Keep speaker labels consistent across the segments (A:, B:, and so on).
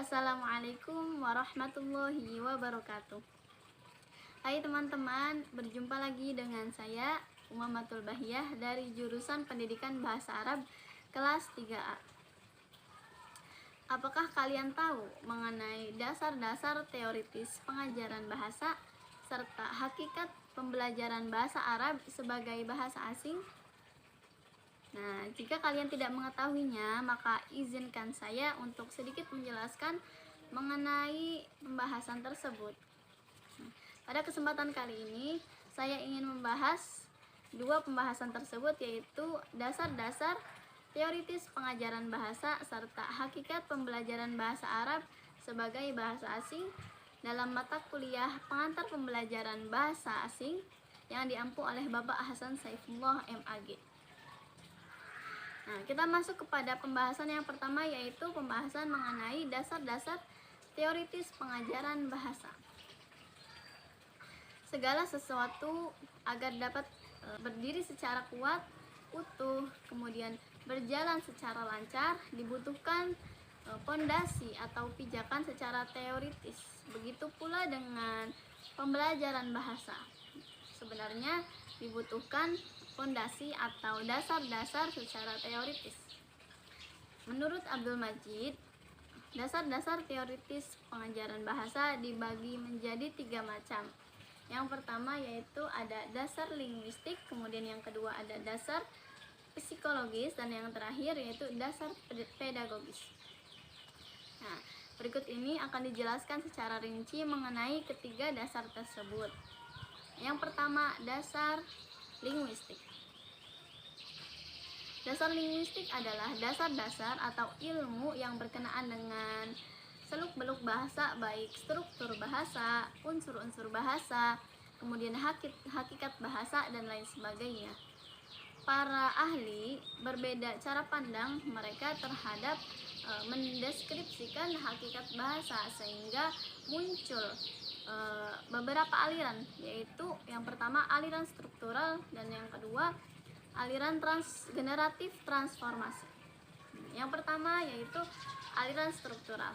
A: Assalamualaikum warahmatullahi wabarakatuh. Hai teman-teman, berjumpa lagi dengan saya Umamatul Bahiyah dari jurusan Pendidikan Bahasa Arab kelas 3A. Apakah kalian tahu mengenai dasar-dasar teoritis pengajaran bahasa serta hakikat pembelajaran bahasa Arab sebagai bahasa asing? Nah, jika kalian tidak mengetahuinya, maka izinkan saya untuk sedikit menjelaskan mengenai pembahasan tersebut. Pada kesempatan kali ini, saya ingin membahas dua pembahasan tersebut, yaitu dasar-dasar teoritis pengajaran bahasa serta hakikat pembelajaran bahasa Arab sebagai bahasa asing dalam mata kuliah pengantar pembelajaran bahasa asing yang diampu oleh Bapak Hasan Saifullah MAG. Nah, kita masuk kepada pembahasan yang pertama, yaitu pembahasan mengenai dasar-dasar teoritis pengajaran bahasa. Segala sesuatu agar dapat berdiri secara kuat, utuh, kemudian berjalan secara lancar, dibutuhkan pondasi atau pijakan secara teoritis. Begitu pula dengan pembelajaran bahasa. Sebenarnya dibutuhkan pondasi atau dasar-dasar secara teoritis. Menurut Abdul Majid, dasar-dasar teoritis pengajaran bahasa dibagi menjadi 3 macam. Yang pertama yaitu ada dasar linguistik, kemudian yang kedua ada dasar psikologis, dan yang terakhir yaitu dasar pedagogis. Nah, berikut ini akan dijelaskan secara rinci mengenai ketiga dasar tersebut. Yang pertama, dasar linguistik. Dasar linguistik adalah dasar-dasar atau ilmu yang berkenaan dengan seluk-beluk bahasa, baik struktur bahasa, unsur-unsur bahasa, kemudian hakikat bahasa, dan lain sebagainya. Para ahli berbeda cara pandang mereka terhadap mendeskripsikan hakikat bahasa, sehingga muncul beberapa aliran, yaitu yang pertama aliran struktural dan yang kedua aliran generatif transformasi. Yang pertama yaitu aliran struktural.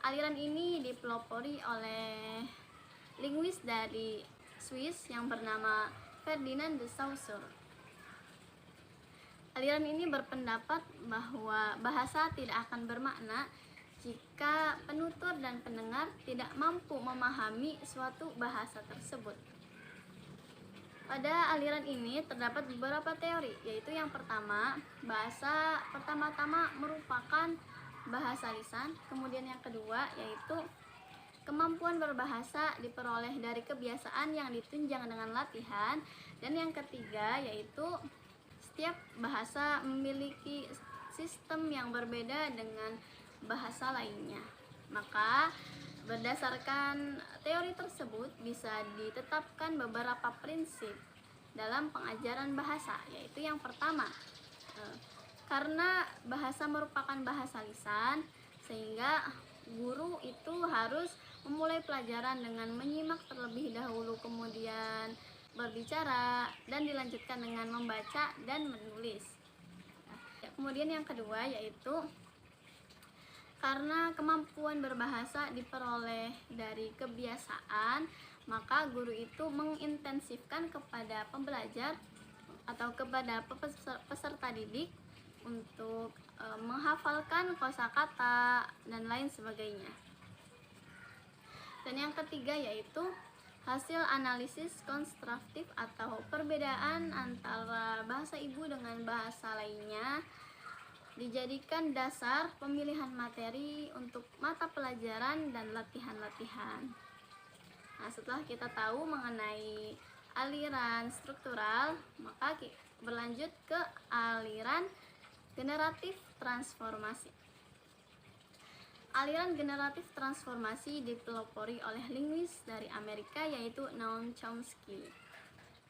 A: Aliran ini dipelopori oleh linguis dari Swiss yang bernama Ferdinand de Saussure. Aliran ini berpendapat bahwa bahasa tidak akan bermakna jika penutur dan pendengar tidak mampu memahami suatu bahasa tersebut. Pada aliran ini terdapat beberapa teori, yaitu yang pertama, bahasa pertama-tama merupakan bahasa lisan, kemudian yang kedua yaitu kemampuan berbahasa diperoleh dari kebiasaan yang ditunjang dengan latihan, dan yang ketiga yaitu setiap bahasa memiliki sistem yang berbeda dengan bahasa lainnya. Maka berdasarkan teori tersebut bisa ditetapkan beberapa prinsip dalam pengajaran bahasa, yaitu yang pertama, karena bahasa merupakan bahasa lisan, sehingga guru itu harus memulai pelajaran dengan menyimak terlebih dahulu, kemudian berbicara, dan dilanjutkan dengan membaca dan menulis. Kemudian yang kedua yaitu karena kemampuan berbahasa diperoleh dari kebiasaan, maka guru itu mengintensifkan kepada pembelajar atau kepada peserta didik untuk menghafalkan kosakata dan lain sebagainya. Dan yang ketiga yaitu hasil analisis konstruktif atau perbedaan antara bahasa ibu dengan bahasa lainnya dijadikan dasar pemilihan materi untuk mata pelajaran dan latihan-latihan. Nah, setelah kita tahu mengenai aliran struktural, maka berlanjut ke aliran generatif transformasi. Aliran generatif transformasi dipelopori oleh linguis dari Amerika, yaitu Noam Chomsky,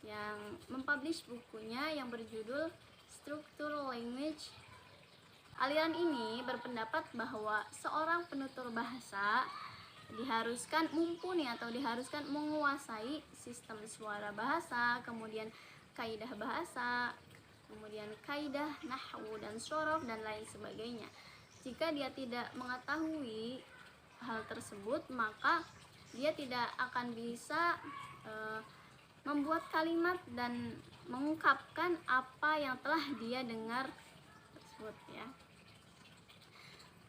A: yang mempublish bukunya yang berjudul Structural Language. Aliran ini berpendapat bahwa seorang penutur bahasa diharuskan mumpuni atau diharuskan menguasai sistem suara bahasa, kemudian kaidah bahasa, kemudian kaidah nahwu dan syorof, dan lain sebagainya. Jika dia tidak mengetahui hal tersebut, maka dia tidak akan bisa membuat kalimat dan mengungkapkan apa yang telah dia dengar tersebut ya.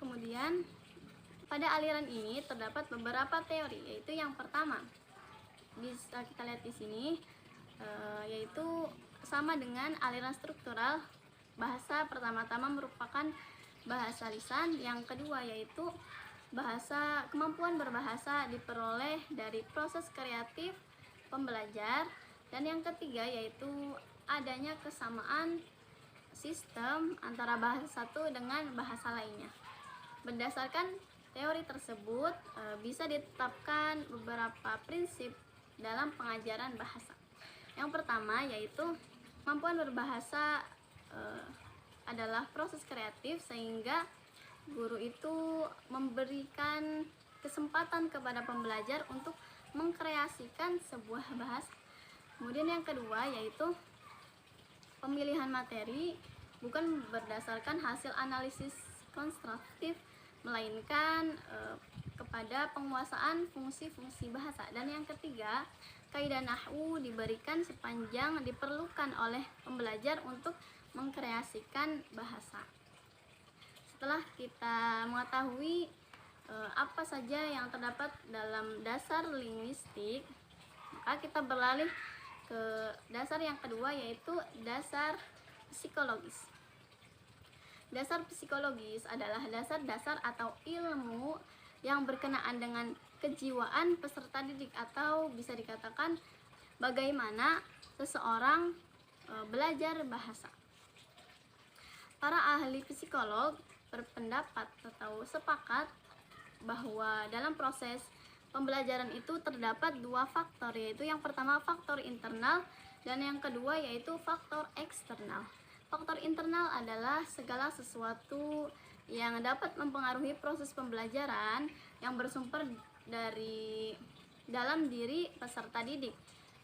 A: Kemudian pada aliran ini terdapat beberapa teori, yaitu yang pertama bisa kita lihat di sini, yaitu sama dengan aliran struktural. Bahasa pertama-tama merupakan bahasa lisan, yang kedua yaitu kemampuan berbahasa diperoleh dari proses kreatif pembelajar, dan yang ketiga yaitu adanya kesamaan sistem antara bahasa satu dengan bahasa lainnya. Berdasarkan teori tersebut bisa ditetapkan beberapa prinsip dalam pengajaran bahasa. Yang pertama yaitu kemampuan berbahasa adalah proses kreatif, sehingga guru itu memberikan kesempatan kepada pembelajar untuk mengkreasikan sebuah bahasa. Kemudian yang kedua yaitu pemilihan materi bukan berdasarkan hasil analisis konstruktif, melainkan kepada penguasaan fungsi-fungsi bahasa. Dan yang ketiga, kaidah nahwu diberikan sepanjang diperlukan oleh pembelajar untuk mengkreasikan bahasa. Setelah kita mengetahui apa saja yang terdapat dalam dasar linguistik, maka kita beralih ke dasar yang kedua, yaitu dasar psikologis. Dasar psikologis adalah dasar-dasar atau ilmu yang berkenaan dengan kejiwaan peserta didik, atau bisa dikatakan bagaimana seseorang belajar bahasa. Para ahli psikolog berpendapat atau sepakat bahwa dalam proses pembelajaran itu terdapat dua faktor, yaitu yang pertama faktor internal dan yang kedua yaitu faktor eksternal. Faktor internal adalah segala sesuatu yang dapat mempengaruhi proses pembelajaran yang bersumber dari dalam diri peserta didik.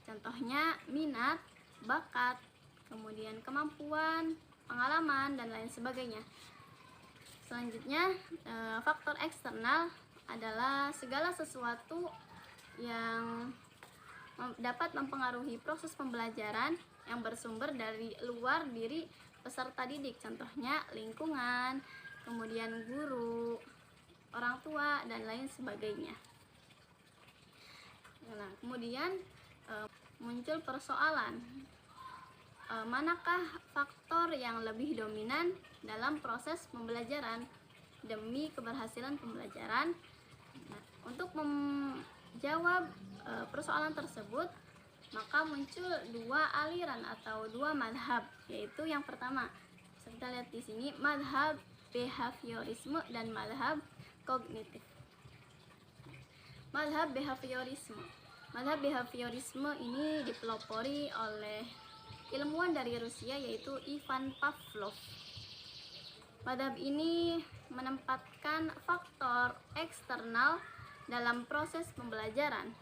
A: Contohnya minat, bakat, kemudian kemampuan, pengalaman, dan lain sebagainya. Selanjutnya, faktor eksternal adalah segala sesuatu yang dapat mempengaruhi proses pembelajaran yang bersumber dari luar diri peserta didik. Contohnya lingkungan, kemudian guru, orang tua, dan lain sebagainya. Nah, kemudian muncul persoalan, manakah faktor yang lebih dominan dalam proses pembelajaran demi keberhasilan pembelajaran? Nah, untuk menjawab persoalan tersebut, maka muncul dua aliran atau dua madhab, yaitu yang pertama kita lihat di sini, madhab behaviorisme dan madhab kognitif. Madhab behaviorisme. Madhab behaviorisme ini dipelopori oleh ilmuwan dari Rusia, yaitu Ivan Pavlov. Madhab ini menempatkan faktor eksternal dalam proses pembelajaran.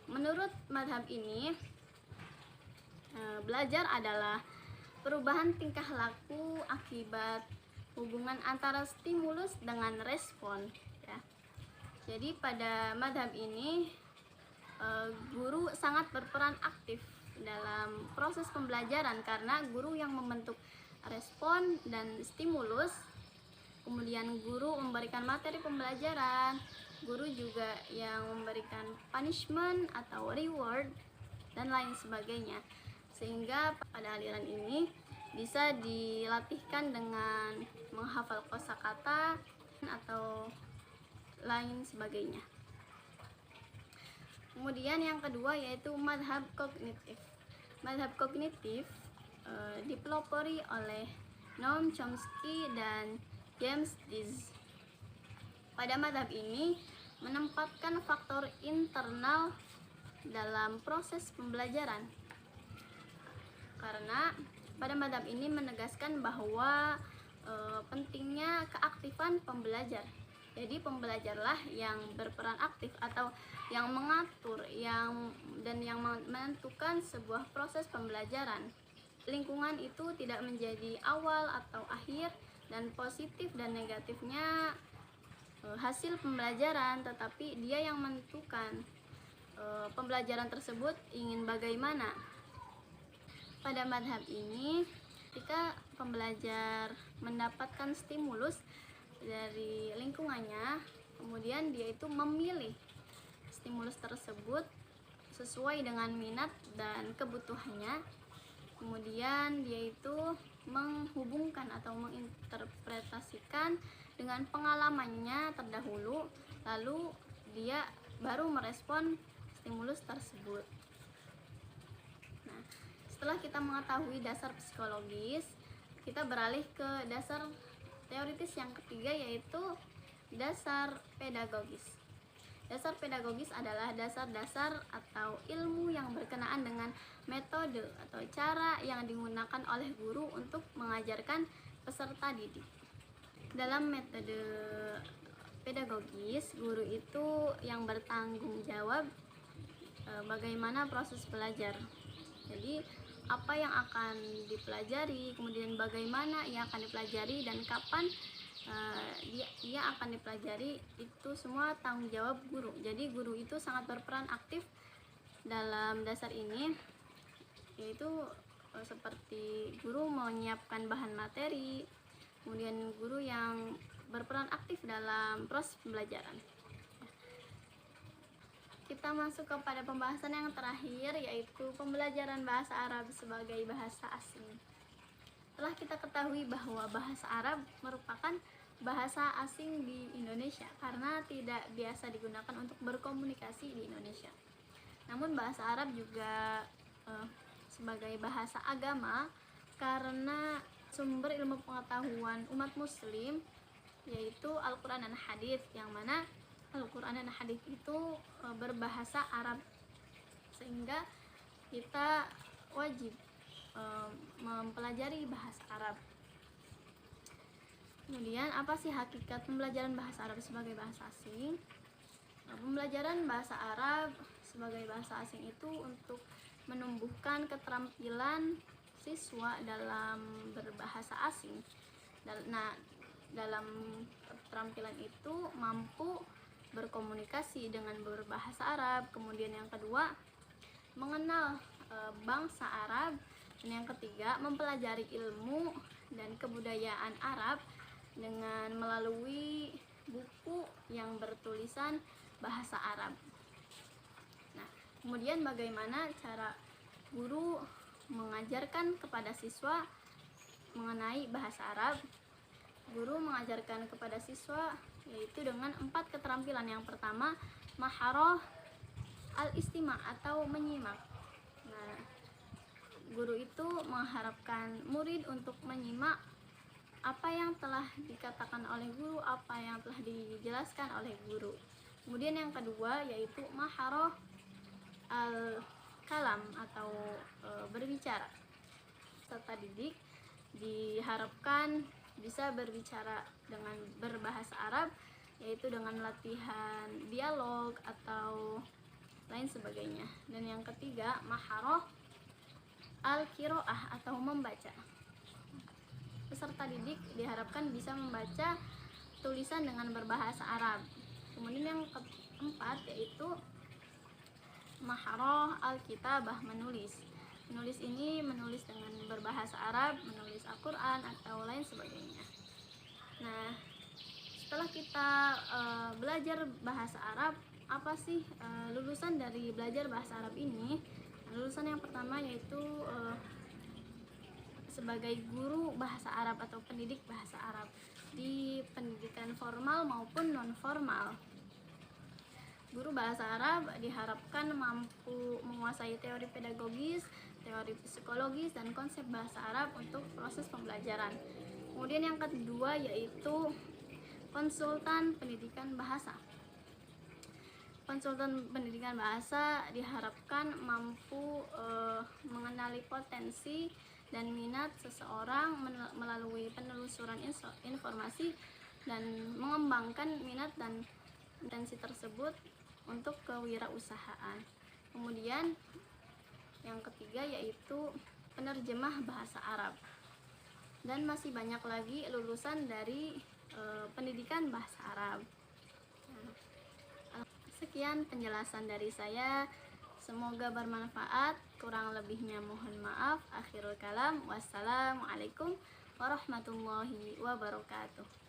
A: Menurut madhab ini, belajar adalah perubahan tingkah laku akibat hubungan antara stimulus dengan respon ya. Jadi pada madhab ini guru sangat berperan aktif dalam proses pembelajaran, karena guru yang membentuk respon dan stimulus, kemudian guru memberikan materi pembelajaran, guru juga yang memberikan punishment atau reward, dan lain sebagainya. Sehingga pada aliran ini bisa dilatihkan dengan menghafal kosakata atau lain sebagainya. Kemudian yang kedua yaitu madhab kognitif. Madhab kognitif dipelopori oleh Noam Chomsky dan James Diz. Pada madhab ini menempatkan faktor internal dalam proses pembelajaran, karena pada madhab ini menegaskan bahwa pentingnya keaktifan pembelajar. Jadi pembelajarlah yang berperan aktif atau yang mengatur dan yang menentukan sebuah proses pembelajaran. Lingkungan itu tidak menjadi awal atau akhir dan positif dan negatifnya hasil pembelajaran, tetapi dia yang menentukan pembelajaran tersebut ingin bagaimana. Pada madhab ini, ketika pembelajar mendapatkan stimulus dari lingkungannya, kemudian dia itu memilih stimulus tersebut sesuai dengan minat dan kebutuhannya, kemudian dia itu menghubungkan atau menginterpretasikan dengan pengalamannya terdahulu, lalu dia baru merespon stimulus tersebut. Nah, setelah kita mengetahui dasar psikologis, kita beralih ke dasar teoritis yang ketiga, yaitu dasar pedagogis. Dasar pedagogis adalah dasar-dasar atau ilmu yang berkenaan dengan metode atau cara yang digunakan oleh guru untuk mengajarkan peserta didik. Dalam metode pedagogis, guru itu yang bertanggung jawab bagaimana proses belajar. Jadi apa yang akan dipelajari, kemudian bagaimana ia akan dipelajari, dan kapan ia akan dipelajari, itu semua tanggung jawab guru. Jadi guru itu sangat berperan aktif dalam dasar ini, yaitu seperti guru menyiapkan bahan materi, kemudian guru yang berperan aktif dalam proses pembelajaran. Kita masuk kepada pembahasan yang terakhir, yaitu pembelajaran bahasa Arab sebagai bahasa asing. Telah kita ketahui bahwa bahasa Arab merupakan bahasa asing di Indonesia karena tidak biasa digunakan untuk berkomunikasi di Indonesia. Namun bahasa Arab juga sebagai bahasa agama karena sumber ilmu pengetahuan umat muslim, yaitu Al-Quran dan Hadis, yang mana Al-Quran dan Hadis itu berbahasa Arab, sehingga kita wajib mempelajari bahasa Arab. Kemudian apa sih hakikat pembelajaran bahasa Arab sebagai bahasa asing? Pembelajaran bahasa Arab sebagai bahasa asing itu untuk menumbuhkan keterampilan siswa dalam berbahasa asing. Nah, dalam keterampilan itu mampu berkomunikasi dengan berbahasa Arab, kemudian yang kedua mengenal bangsa Arab, dan yang ketiga mempelajari ilmu dan kebudayaan Arab dengan melalui buku yang bertulisan bahasa Arab. Nah, kemudian bagaimana cara guru mengajarkan kepada siswa mengenai bahasa Arab? Guru mengajarkan kepada siswa yaitu dengan 4 keterampilan. Yang pertama, maharoh al-istima atau menyimak. Nah, guru itu mengharapkan murid untuk menyimak apa yang telah dikatakan oleh guru, apa yang telah dijelaskan oleh guru. Kemudian yang kedua yaitu maharoh al-kalam atau berbicara. Peserta didik diharapkan bisa berbicara dengan berbahasa Arab, yaitu dengan latihan dialog atau lain sebagainya. Dan yang ketiga, maharoh al-qiraah atau membaca. Peserta didik diharapkan bisa membaca tulisan dengan berbahasa Arab. Kemudian yang keempat yaitu maharoh al-kitabah, menulis. Menulis ini menulis dengan berbahasa Arab, menulis Al-Quran atau lain sebagainya. Nah, setelah kita belajar bahasa Arab, apa sih lulusan dari belajar bahasa Arab ini? Lulusan yang pertama yaitu sebagai guru bahasa Arab atau pendidik bahasa Arab di pendidikan formal maupun non formal. Guru bahasa Arab diharapkan mampu menguasai teori pedagogis, teori psikologis, dan konsep bahasa Arab untuk proses pembelajaran. Kemudian yang kedua yaitu konsultan pendidikan bahasa. Konsultan pendidikan bahasa diharapkan mampu mengenali potensi dan minat seseorang melalui penelusuran informasi dan mengembangkan minat dan intensi tersebut untuk kewirausahaan. Kemudian yang ketiga yaitu penerjemah bahasa Arab. dan masih banyak lagi lulusan dari pendidikan bahasa Arab. Sekian penjelasan dari saya, semoga bermanfaat. Kurang lebihnya mohon maaf. Akhirul kalam, wassalamualaikum warahmatullahi wabarakatuh.